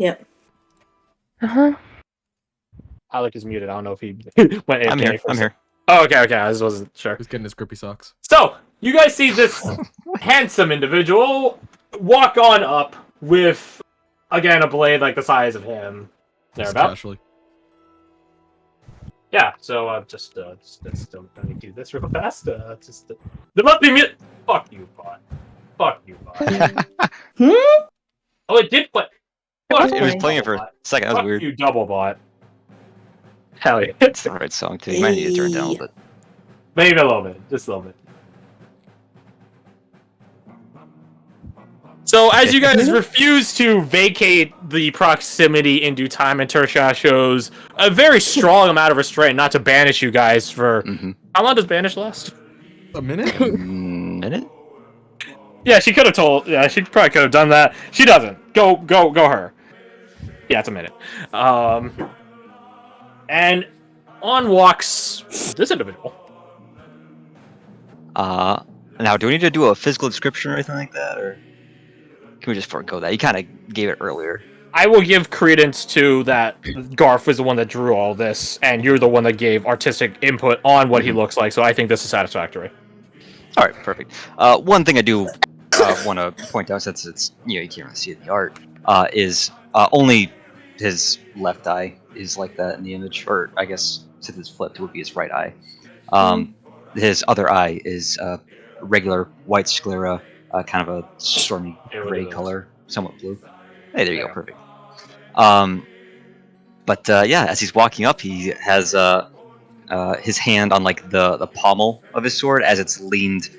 Yep. Uh-huh. Alec is muted. I don't know if he went AFK. I'm here. I'm here. Oh, okay. I just wasn't sure. He's getting his grippy socks. So, you guys see this handsome individual walk on up with, again, a blade like the size of him. Thereabout. Casually. Yeah, so just let me do this real fast. The must be mute. Fuck you, bot. Fuck you, bot. Oh, it did play. Fuck It was you, playing it for a Doublebot. second. That was Fuck weird. you, double bot. Hell yeah. It's the right song too. You might need to turn it down a little bit. Maybe a little bit, just a little bit. So, as you guys refuse to vacate the proximity in due time, and Tertia shows a very strong amount of restraint not to banish you guys for... How long does banish last? A minute? Minute? Yeah, she could have told... Yeah, she probably could have done that. She doesn't. Go her. Yeah, it's a minute. And on walks this individual. Now, do we need to do a physical description or anything like that, or can we just forego that? You kind of gave it earlier. I will give credence to that Garth was the one that drew all this, and you're the one that gave artistic input on what he looks like, so I think this is satisfactory. All right, perfect. One thing I do want to point out, since it's you can't really see it in the art, is only his left eye is like that in the image, or I guess since it's flipped, it would be his right eye. His other eye is regular white sclera, kind of a stormy gray color, somewhat blue. Hey, there you go, perfect. But yeah, as he's walking up, he has his hand on like the pommel of his sword as it's leaned,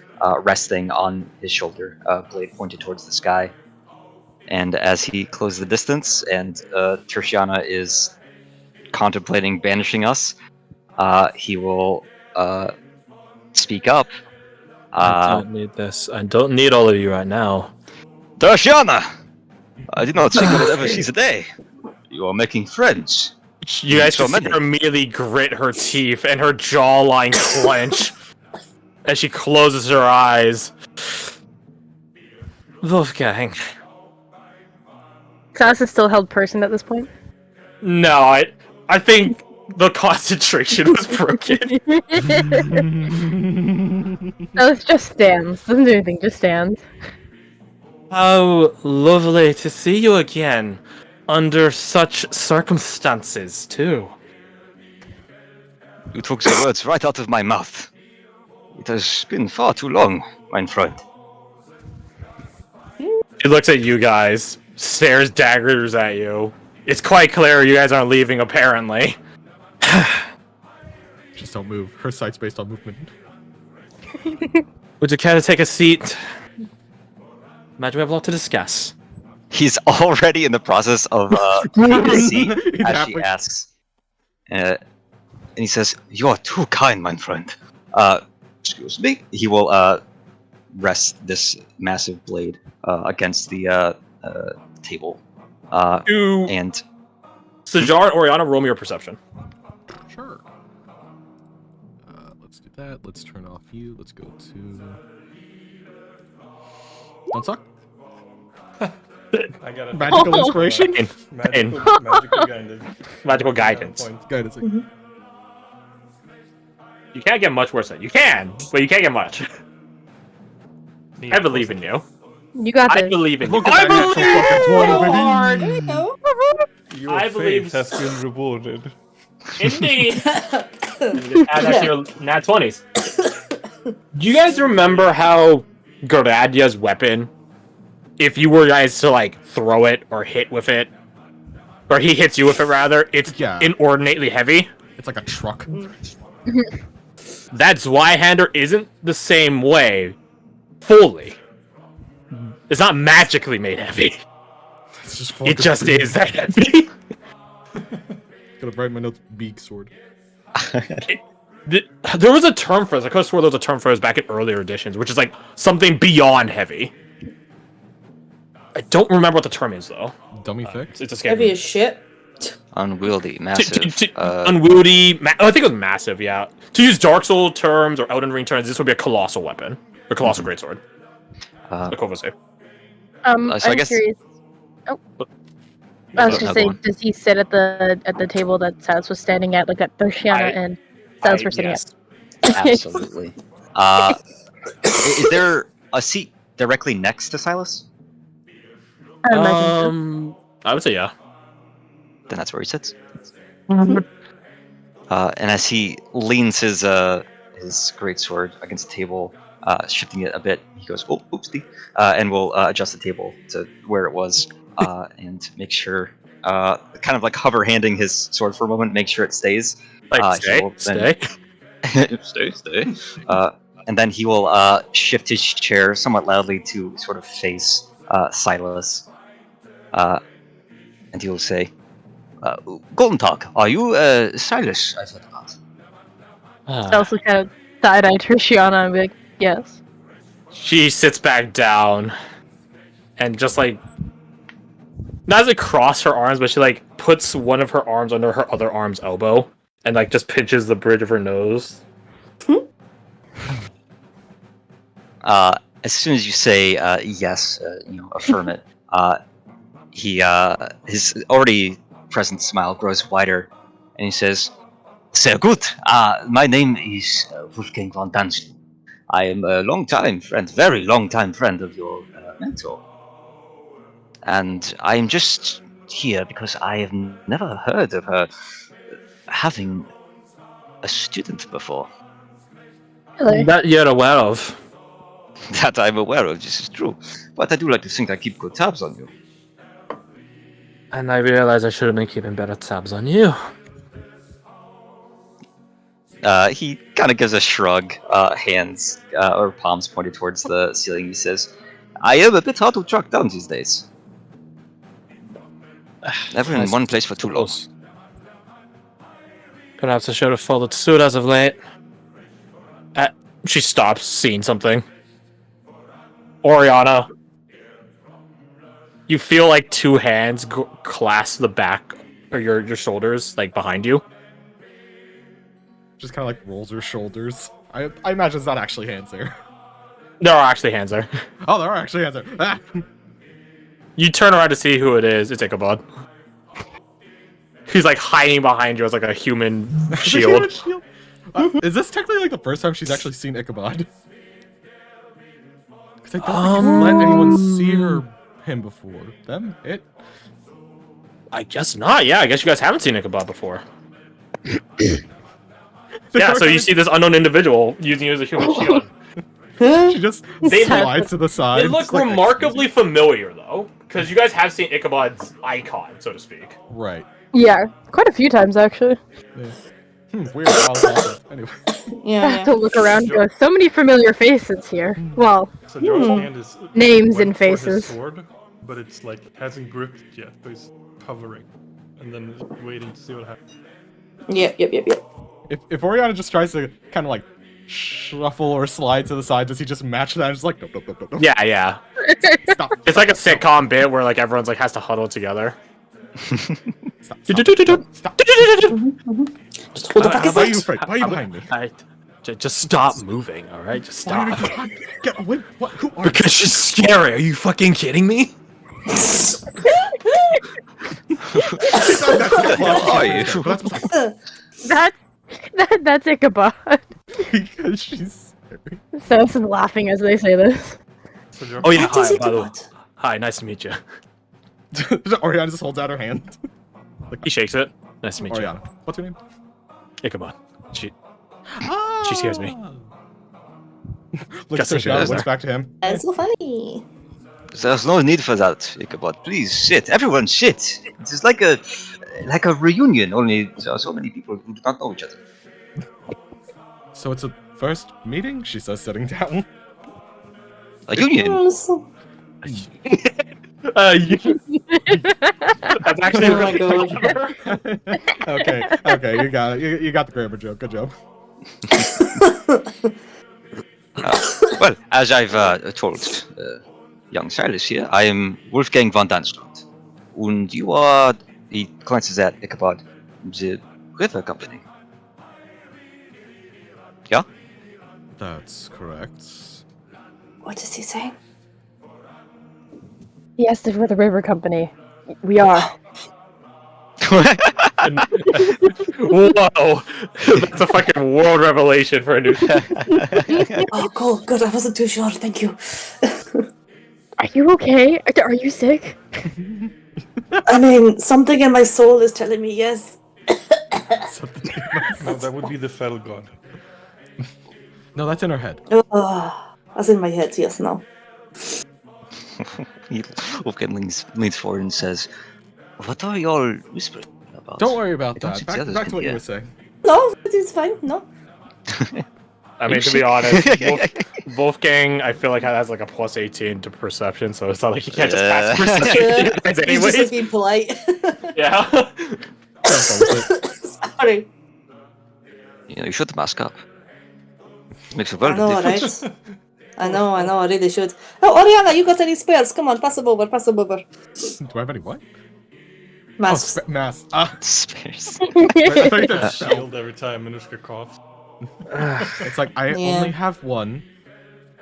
resting on his shoulder, blade pointed towards the sky. And as he closes the distance, and Tertiana is contemplating banishing us, he will speak up. I don't need this. I don't need all of you right now. Tertiana! I did not think I would ever see the day. You are making friends. You guys So just see her immediately grit her teeth and her jawline clench as she closes her eyes. Wolfgang. Klaus is still held person at this point. No, I think the concentration was broken. No, it just stands. Doesn't do anything, just stands. How lovely to see you again, under such circumstances, too. You took the words right out of my mouth. It has been far too long, my friend. She looks at you guys, stares daggers at you. It's quite clear you guys aren't leaving, apparently. Just don't move. Her sight's based on movement. Would you care to take a seat? Imagine we have a lot to discuss. He's already in the process of taking a seat as she asks. And he says, "You are too kind, my friend." Excuse me. He will rest this massive blade against the table. And Sajar and Oriana, roll me your perception. Sure. Let's do that. Let's turn off you. Let's go to... Don't suck. I got a Magical inspiration? magical guidance. Magical guidance. Guidance. You can't get much worse than you can, but you can't get much. I believe in you. You got I this. believe in you. Look at that natural fucking 20, baby. There you go. Your I believe- faith has been rewarded. Indeed. Add that to your nat 20s. Do you guys remember how Garadia's weapon, if you were guys to like throw it or hit with it, or he hits you with it rather, it's inordinately heavy? It's like a truck. That Zweihander isn't the same way, fully. It's not magically made heavy. It's just It just is that heavy. Gotta write my notes. Beak sword. There was a term for this. I could have swore there was a term for this back in earlier editions, which is like something beyond heavy. I don't remember what the term is though. Dummy thick? It's a scam. Heavy as shit. unwieldy, massive. Unwieldy. I think it was massive. Yeah. To use Dark Soul terms or Elden Ring terms, this would be a colossal weapon, a colossal greatsword. Like what was it? So I I'm guess- curious. Oh, I was So- just go saying, on. does he sit at the table that Silas was standing at, like that Thoshiana and Silas were sitting yes. at? Absolutely. Is there a seat directly next to Silas? I imagine so. I would say yeah. Then that's where he sits. And as he leans his greatsword against the table, shifting it a bit, he goes, "Oh, oopsie," and will adjust the table to where it was, and make sure, kind of like hover handing his sword for a moment, make sure it stays. Like He will stay. stay. And then he will shift his chair somewhat loudly to sort of face Silas, and he will say, "Golden Talk, are you Silas? I've heard about." Silas will kind of side-eye Thoshiana and be like, yes. She sits back down and just like not as across her arms, but she like puts one of her arms under her other arm's elbow and like just pinches the bridge of her nose. As soon as you say yes, affirm it, his already present smile grows wider, and he says, "Sehr gut. My name is Wolfgang von Danz. I am a long-time friend, very long-time friend of your mentor. And I am just here because I have never heard of her having a student before." Really? That you're aware of. That I'm aware of, this is true. But I do like to think I keep good tabs on you. And I realize I should have been keeping better tabs on you. He kind of gives a shrug, hands or palms pointed towards the ceiling. He says, "I am a bit hard to track down these days. Never in one place for too long." Perhaps I should have followed suit as of late. She stops, seeing something. Oriana, you feel like two hands clasp the back or your shoulders, like behind you. Just kind of like rolls her shoulders. I imagine it's not actually hands there. There are actually hands there. Oh, there are actually hands there. Ah! You turn around to see who it is. It's Ichabod. He's like hiding behind you as like a human shield. Is this technically like the first time she's actually seen Ichabod? Because I don't think he's let anyone see him before. I guess not. Yeah, I guess you guys haven't seen Ichabod before. Yeah, so you see this unknown individual using you as a human shield. She just They slides to the side. They look just like, remarkably familiar, though, because you guys have seen Ichabod's icon, so to speak. Right. Yeah, quite a few times actually. Yeah. Weird. Anyway. I have to look around and go, so many familiar faces here. Well, So Joe's hand is Names went and for his faces. sword, but it's like hasn't gripped it yet. So he's hovering, and then waiting to see what happens. Yep. If Oriana just tries to kind of like shuffle or slide to the side, does he just match that? And just like nope. Yeah, yeah. Stop. It's like a sitcom bit where like everyone's like has to huddle together. Stop. Just hold the fucking Why are you seat. afraid? Why are you behind me? Just stop moving, all right? Just Why are stop. you get away? What? Who are you? Because she's scary. Are you fucking kidding me? Are you? That's Ichabod. Because she's scary. Silas is laughing as they say this. So Joe, Oh yeah, What is hi, it by the way. about? Hi, nice to meet you. Oriana just holds out her hand. He shakes it. Nice to meet Oriana, what's your name? you. Ichabod. She scares me. Looks Guess to what she Oriana, does looks there. back to him. That's so funny. There's no need for that, Ichabod. Please sit. Everyone sit. It is like a reunion. Only there are so many people who do not know each other. So it's a first meeting? She says, sitting down. A union. That's actually Oh my god. Okay, you got it. You got the grammar joke. Good job. Well, as I've told young Silas here, I am Wolfgang von Danstrand. And you are, he glances at Ichabod, the river company. Yeah? That's correct. What does he say? Yes, we're the River Company. We are. Whoa! That's a fucking world revelation for a new. Oh, cool. Good. I wasn't too sure. Thank you. Are you okay? Are you sick? I mean, something in my soul is telling me yes. No, that would be the fell god. No, that's in her head. That's in my head. Yes. No. Wolfgang leans forward and says, "What are y'all whispering about?" Don't worry about I don't that. think the others Back can to what you hear. were saying. No, it is fine. No. I mean, to be honest, Wolfgang, I feel like has like a plus 18 to perception, so it's not like he can't just pass perception. He's Anyways, just like being polite. yeah. Sorry. You know, you should mask up. Makes a I world of know, difference. right? I know. I really should. Oh, Oriana, you got any spells? Come on, pass them over. Pass them over. Do I have any what? Masks. Oh, mass. Ah, Spares. I thought you said shield. Shield every time Minushka coughs. It's like I Yeah. only have one.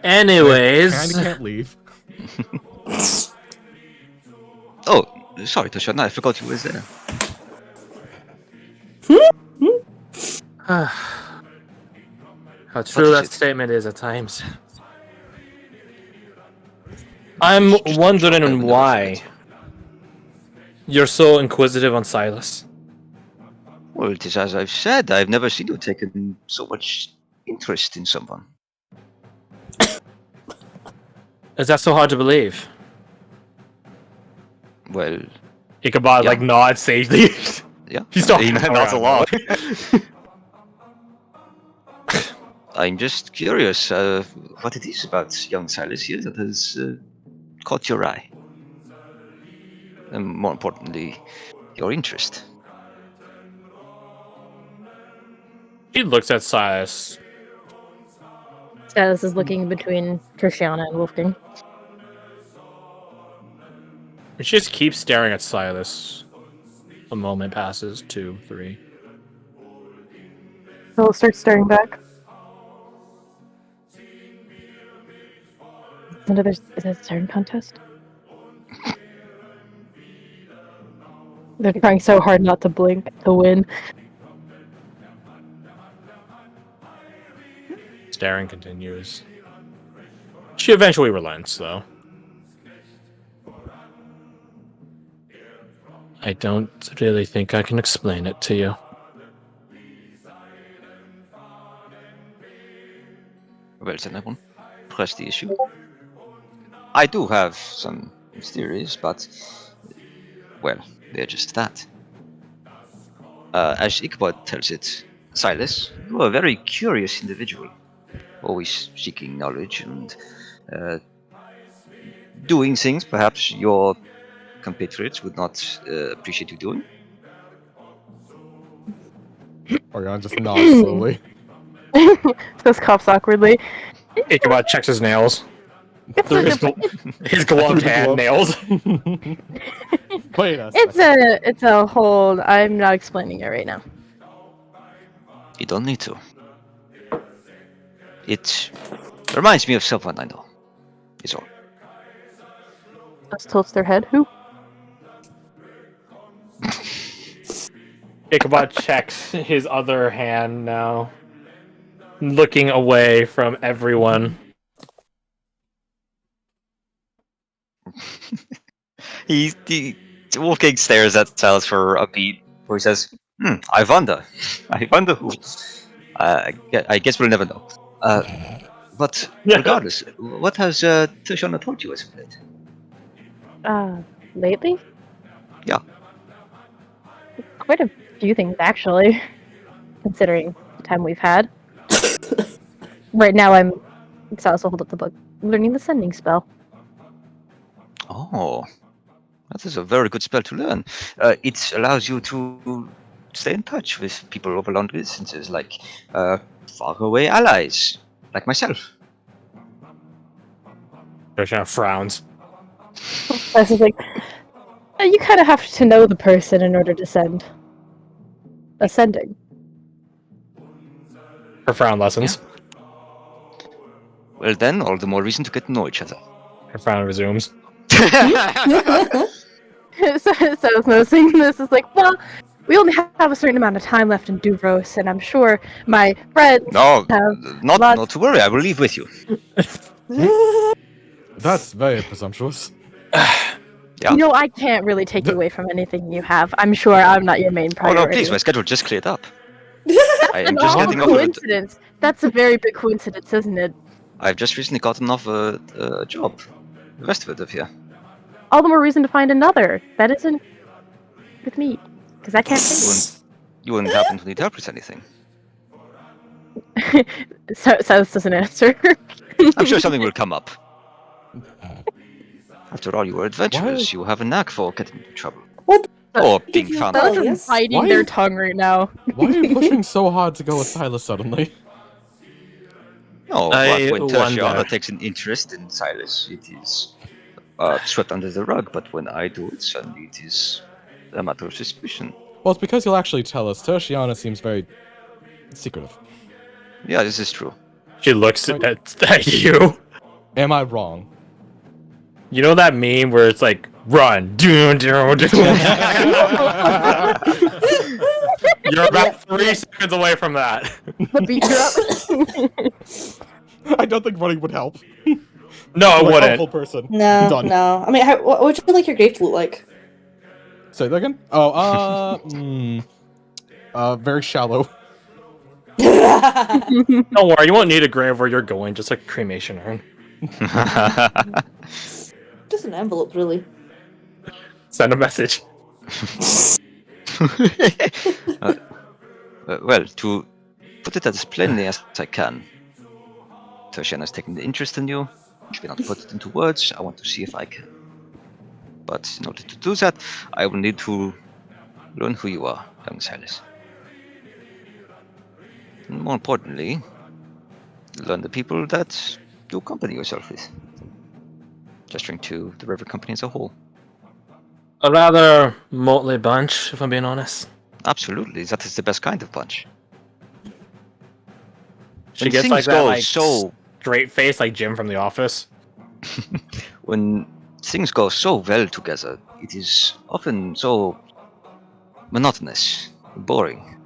Anyways, And can't leave. Oh, sorry, Tashana, I forgot you was there. how true is that it? statement is at times. I'm wondering why you're so inquisitive on Silas. Well, it is as I've said, I've never seen you taken so much interest in someone. Is that so hard to believe? Well, Ichabod Yeah. like nods sagely. yeah. He's still He hanging nods around, I'm just curious what it is about young Silas here that has caught your eye. And more importantly, your interest. He looks at Silas. Silas is looking between Trishana and Wolfgang. She just keeps staring at Silas. A moment passes, 2, 3. He'll start staring back. Is it a staring contest? They're trying so hard not to blink to win. Staring continues. She eventually relents, though. I don't really think I can explain it to you. Well, then I won't press the issue. I do have some theories, but, well, they're just that. As Ichabod tells it, Silas, you are a very curious individual, always seeking knowledge and doing things perhaps your compatriots would not appreciate you doing. Oriana just nods slowly. This coughs awkwardly. Ichabod checks his nails. Through his gloved hand nails. Wait a It's a hold. I'm not explaining it right now. You don't need to. It reminds me of someone I know, is all. Just tilts their head. Who? Ichabod checks his other hand now, looking away from everyone. Wolfgang stares at Silas for a beat, where he says, I wonder who. I guess we'll never know. But regardless, what has Tashana told you as of late? Lately? Yeah. Quite a few things, actually, considering the time we've had. Right now, Silas will hold up the book. Learning the sending spell. Oh, that is a very good spell to learn. It allows you to stay in touch with people over long distances, like faraway allies, like myself. Trishana frowns. Silas is like, you kind of have to know the person in order to send a sending. Her frown lessens. Well then, all the more reason to get to know each other. Her frown resumes. so I was noticing this is like, well, we only have a certain amount of time left in Duvros, and I'm sure my friends No, have not lots. to worry. I will leave with you. That's very presumptuous. Yeah. I can't really take you away from anything you have. I'm sure I'm not your main Oh priority. no, please! My schedule just cleared up. I am An just awful getting off of it. coincidence. That's a very big coincidence, isn't it? I've just recently gotten off a job. The rest of it up here. All the more reason to find another. That isn't with me, because I can't pay You wouldn't happen to need help with anything. you. So this doesn't answer. I'm sure something will come up. After all, you are adventurers. Why? You have a knack for getting into trouble. What? Or Give being you found a out. bell, yes? Biting Why their is- tongue right now. Why are you pushing so hard to go with Silas suddenly? No, I but when Tertiana wonder. takes an interest in Silas, it is swept under the rug. But when I do it, suddenly it is a matter of suspicion. Well, it's because you'll actually tell us. Tertiana seems very secretive. Yeah, this is true. She looks at you. Am I wrong? You know that meme where it's like, run, do, do, do. You're about 3 seconds away from that. The beat drop. I don't think running would help. No, it Like, wouldn't. helpful person. No, Done. no. I mean, what would you like your grave to look like? Say that again? Oh, very shallow. Don't worry, you won't need a grave where you're going, just a cremation urn. Just an envelope, really. Send a message. Well, to put it as plainly as I can, Tertiana has taken an interest in you. She may not put it into words. I want to see if I can. But in order to do that, I will need to learn who you are, young Silas. And more importantly, learn the people that you accompany yourself with. Gesturing to the river company as a whole. A rather motley bunch, if I'm being honest. Absolutely, that is the best kind of bunch. She When gets things like that, go like, so straight face, like Jim from The Office. when things go so well together, it is often so monotonous, boring.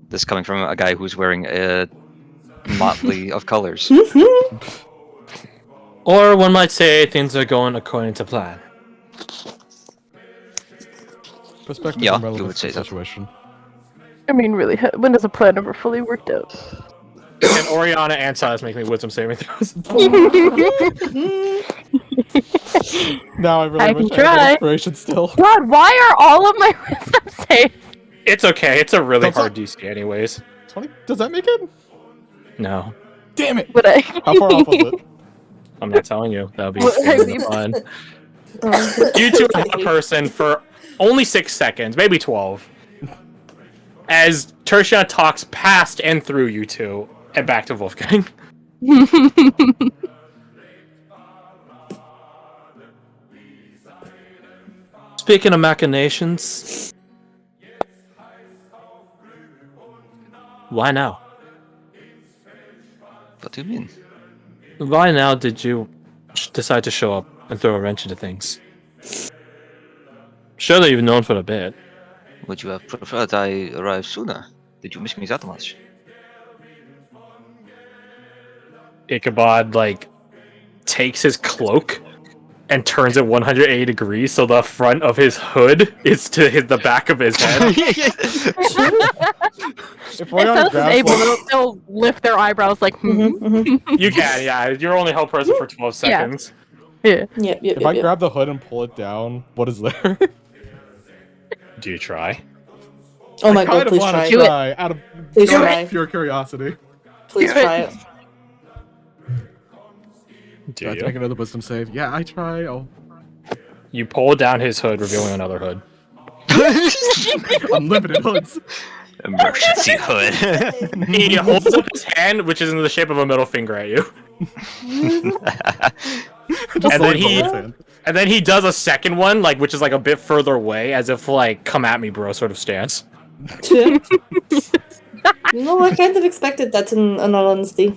This coming from a guy who's wearing a motley of colors. Or one might say things are going according to plan. Perspective Yeah, and you relevance would say to the that. situation. I mean, really, when does a plan ever fully worked out? And Oriana and Silas make me wisdom saving throws. Now I really I wish can I had try. inspiration still. God, why are all of my wisdom saves? It's okay, it's a really Don't hard suck. DC anyways. 20? Does that make it? No, Damn it! Would I? How far off was it? I'm not telling you. That would be Well, I really mean- fun. You two have a person for only 6 seconds, maybe 12. As Tertia talks past and through you two, and back to Wolfgang. Speaking of machinations, why now? What do you mean? Why now did you decide to show up and throw a wrench into things? Surely you've known for a bit. Would you have preferred I arrive sooner? Did you miss me that much? Ichabod, like, takes his cloak and turns it 180 degrees so the front of his hood is to the back of his head. If If Oriana someone's grabs able, one, they'll lift their eyebrows like, You can, yeah. You're only held person for 12 seconds. Yeah. Yep, yep, if I yep. grab the hood and pull it down, what is there? Do you try? Oh my I god, kind of please want try. to Do it. try out of Please pure, try. pure curiosity. Please try it. Do Do I have to make another wisdom save? Yeah, I try. Oh, You pull down his hood, revealing another hood. unlimited hoods. Emergency hood. He holds up his hand, which is in the shape of a middle finger at you. Just And then like he- Bubba's hand. And then he does a second one, like, which is like a bit further away, as if like, come at me, bro, sort of stance. You know, I kind of expected that in all honesty.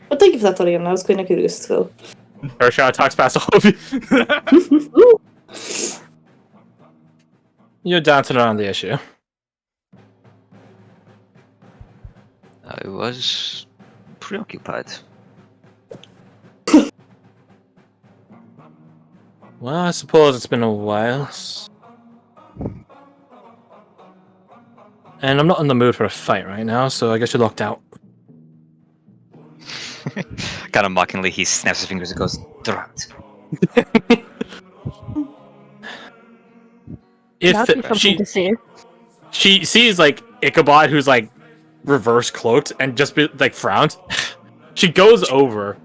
But thank you for that, Oriana. I was kind of curious as well. Urshad talks past all of you. You're dancing around the issue. I was preoccupied. Well, I suppose it's been a while. And I'm not in the mood for a fight right now, so I guess you're locked out. Kind of mockingly, he snaps his fingers and goes, "Drat." That'd be If something to see. she sees like Ichabod, who's like reverse cloaked, and just like frowns, she goes over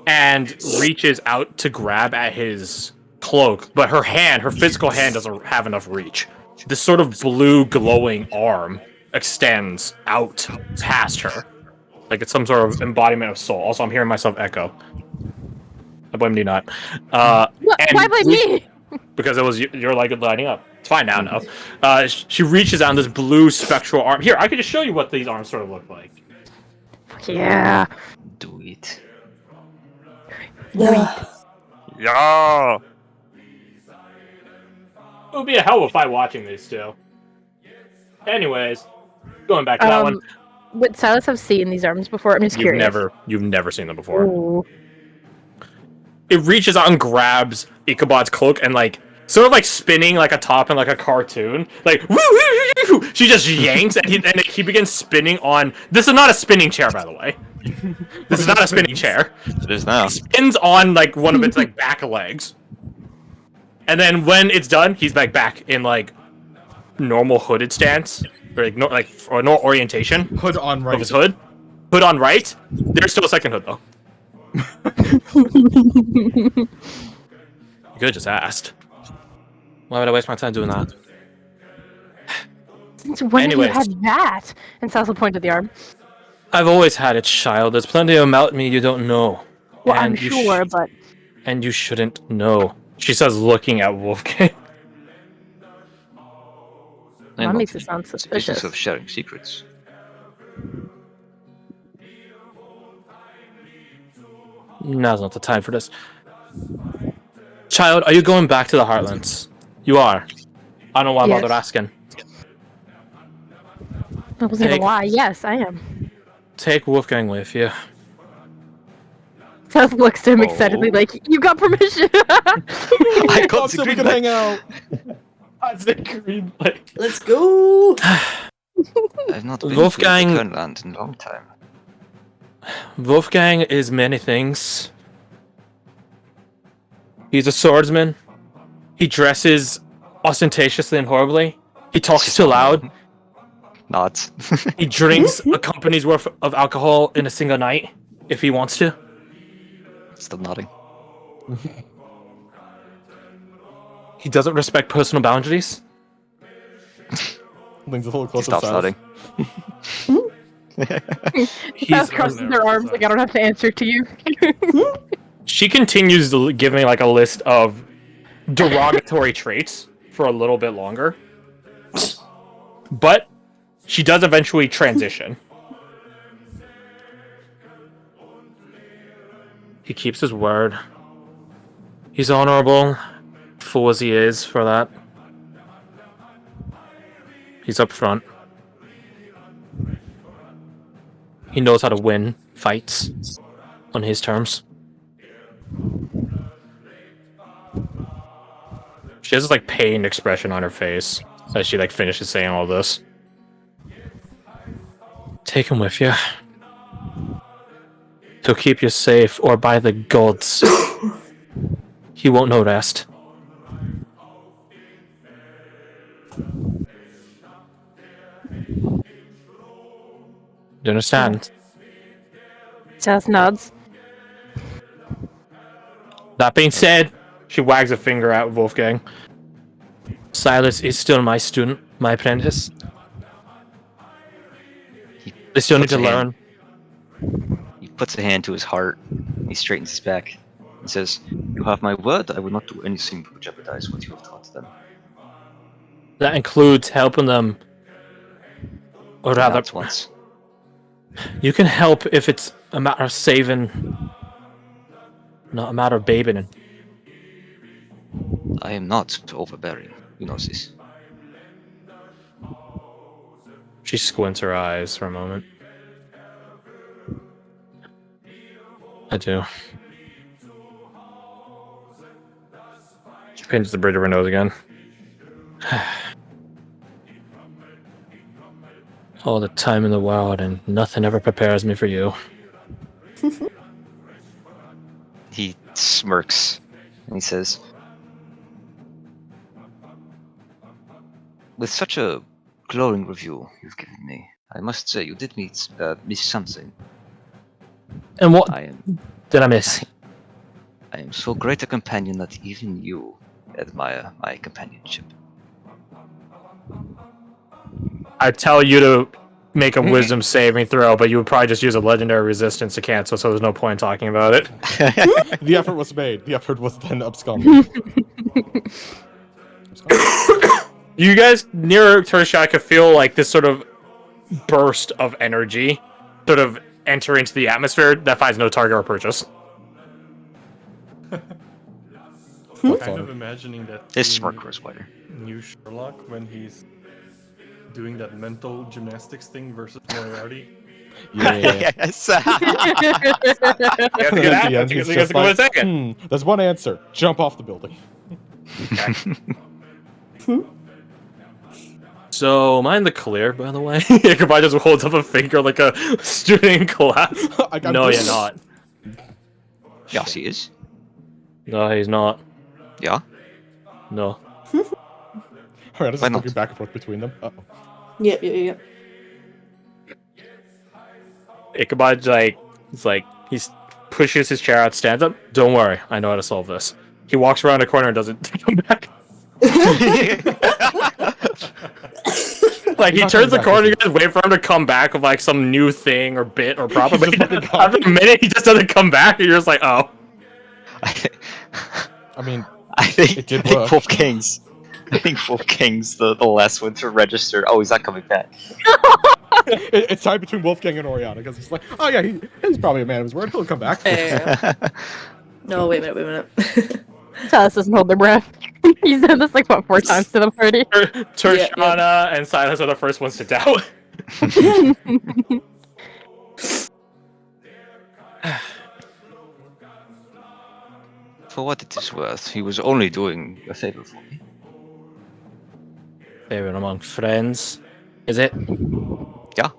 and reaches out to grab at his cloak, but her physical hand doesn't have enough reach. This sort of blue glowing arm extends out past her. Like it's some sort of embodiment of soul. Also, I'm hearing myself echo. I blame you not. What? Why blame me? Because it was you're like lighting up. It's fine now, no. She reaches out this blue spectral arm. Here, I could just show you what these arms sort of look like. Yeah. Do it. Yeah. Yeah. It would be a hell of a fight watching these two. Anyways, going back to that one. Would Silas have seen these arms before? I'm just curious. You've never seen them before. Ooh. It reaches out and grabs Ichabod's cloak and like sort of like spinning like a top in like a cartoon. Like woo, woo, woo, woo. She just yanks and he begins spinning on. This is not a spinning chair, by the way. This is not a spinning chair. It is now. He spins on like one of its like back legs. And then when it's done, he's like back in like normal hooded stance. Or or no orientation. Hood on right. Of his hood. Hood on right. There's still a second hood though. You could have just asked. Why would I waste my time doing that? Since when have you Anyways. had that? And Silas will point to the arm. I've always had it, child. There's plenty about me you don't know. Well, I'm And you sure, but and you shouldn't know. She says, looking at Wolfgang. that makes it sound suspicious. Of sharing secrets. Now's not the time for this. Child, are you going back to the Heartlands? You are. I don't know why I'm Yes. bothered asking. That wasn't even Take- a lie. Yes, I am. Take Wolfgang with you. Silas looks to him Oh. excitedly, like, "You got permission." I got Thought the so we green could light. hang out. That's the green light. Let's go. I've not been Wolfgang- to Kernland in a long time. Wolfgang is many things. He's a swordsman. He dresses ostentatiously and horribly. He talks too loud. Nods. He drinks a company's worth of alcohol in a single night, if he wants to. Still nodding. He doesn't respect personal boundaries. Leans a little He closer to stops Silas. nodding. Silas crosses their arms, like, "I don't have to answer to you." She continues to give me like a list of derogatory traits for a little bit longer. But she does eventually transition. He keeps his word. He's honorable, fool as he is for that. He's up front. He knows how to win fights on his terms. She has this like pained expression on her face as she like finishes saying all this. Take him with you. He'll keep you safe, or by the gods, he won't know rest. Do you understand? Silas nods. That being said, she wags a finger at Wolfgang. Silas is still my student, my apprentice. They still need puts to a hand- learn. He puts a hand to his heart. He straightens his back and says, "You have my word. I will not do anything to jeopardize what you have taught them." That includes helping them. Or rather, Nods once. you can help if it's a matter of saving, not a matter of babying. I am not overbearing. Who knows this? She squints her eyes for a moment. I do. She pinches the bridge of her nose again. All the time in the world, and nothing ever prepares me for you. He smirks and he says, "With such a glowing review you've given me, I must say you did miss something. And what I am did I miss? I am so great a companion that even you admire my companionship." I tell you to make a wisdom saving throw, but you would probably just use a legendary resistance to cancel, so there's no point in talking about it. The effort was made. The effort was then absconded. You guys near Tertiary could feel like this sort of burst of energy sort of enter into the atmosphere that finds no target or purchase. What's Kind on of it? imagining that His in smirk was wider. new Sherlock when he's doing that mental gymnastics thing versus Moriarty. Yeah. Yes. You have to And get at out. the end, You he's guys just go in a like, second. there's one answer. Jump off the building. So, am I in the clear, by the way? Ichabod just holds up a finger like a student in class. I got No, this. you're not. Yes, he is. No, he's not. Yeah. No. Alright, this Why is not? looking back and forth between them. Uh-oh. Yep. Ichabod, he pushes his chair out, stands up. Don't worry, I know how to solve this. He walks around a corner and doesn't come back. Like, he He's not turns the coming back, corner, is you guys wait for him to come back with, like, some new thing or bit or problem. He's just fucking gone. After a minute, he just doesn't come back, and you're just like, oh. I mean, I think It did work. Wolfgang's. I think Wolfgang's the last one to register. Oh, he's not coming back. it's tied between Wolfgang and Oriana because it's like, oh yeah, he's probably a man of his word. He'll come back. No, wait a minute. Silas doesn't hold their breath. He's done this like what 4 times to the party. Tershana and Silas are the first ones to doubt. For what it is worth, he was only doing a favor for me. Favorite among friends, is it? Yeah.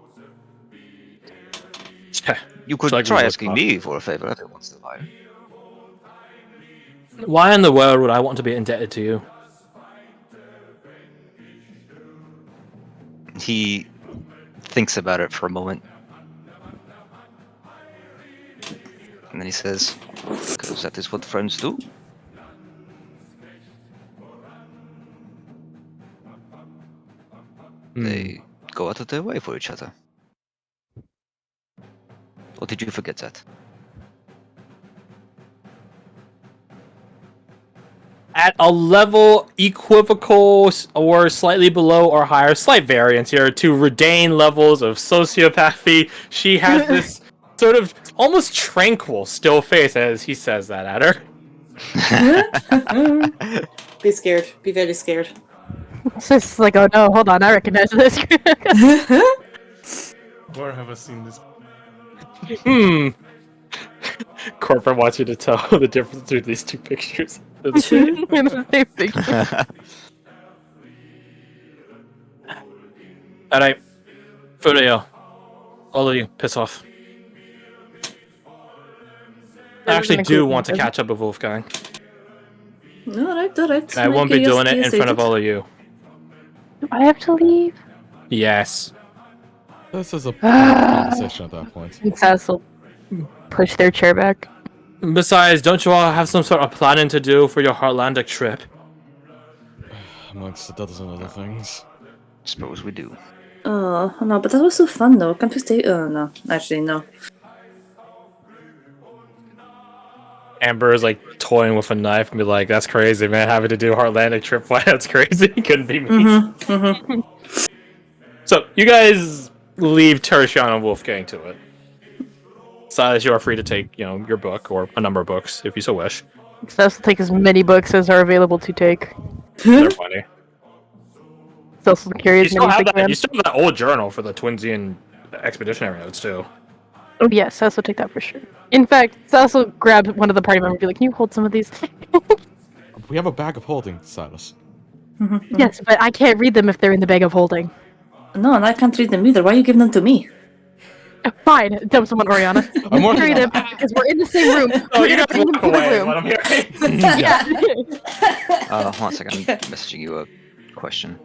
You could Like try we asking both me for a favor every once in a while. Why in the world would I want to be indebted to you? He thinks about it for a moment. And then he says, because that is what friends do. They go out of their way for each other. Or did you forget that? At a level equivocal or slightly below or higher, slight variance here to Redain levels of sociopathy, she has this sort of almost tranquil, still face as he says that at her. Be scared. Be very scared. It's just like, oh no, hold on, I recognize this. Where have I seen this? Corporate wants you to tell the difference between these two pictures. In the same picture. Alright. Furio. All of you, piss off. I actually do want to catch up with Wolfgang. Alright. And I won't be doing it in front of all of you. Do I have to leave? Yes. This is a conversation at that point. And Silas will push their chair back. Besides, don't you all have some sort of planning to do for your Heartlandic trip? Amongst a dozen other things. Suppose we do. Oh, no, but that was so fun though. Can't we stay? Oh, no. Actually, no. Amber is like toying with a knife and be like, that's crazy, man. Having to do a Heartlandic trip. Why, that's crazy. Couldn't be me. So, you guys leave Tertian and Wolfgang to it. Silas, you are free to take, your book or a number of books if you so wish. Silas will take as many books as are available to take. They're funny. Social Security. You still have that. You still have that old journal for the Twinsian expeditionary notes too. Oh yes, Cecil will take that for sure. In fact, Cecil will grab one of the party members and be like, "Can you hold some of these?" We have a bag of holding, Silas. Yes, but I can't read them if they're in the bag of holding. No, and I can't read them either. Why are you giving them to me? Fine, tell someone, Oriana. I'm working Carry on them because we're in the same room. Oh, We're you gonna guys bring them walk to the away. room. Let them hear it. Yeah. Hold on a second. I'm messaging you a question.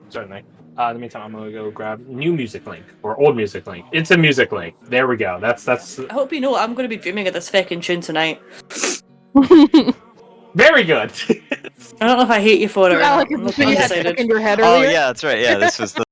Certainly. In the meantime, I'm gonna go grab new music link or old music link. It's a music link. There we go. That's. I hope you know I'm going to be dreaming of this fucking tune tonight. Very good. I don't know if I hate you for it or not. Alec, I'm is not the thing you had undecided. stuck in your head Oh earlier? yeah, that's right. Yeah, this was the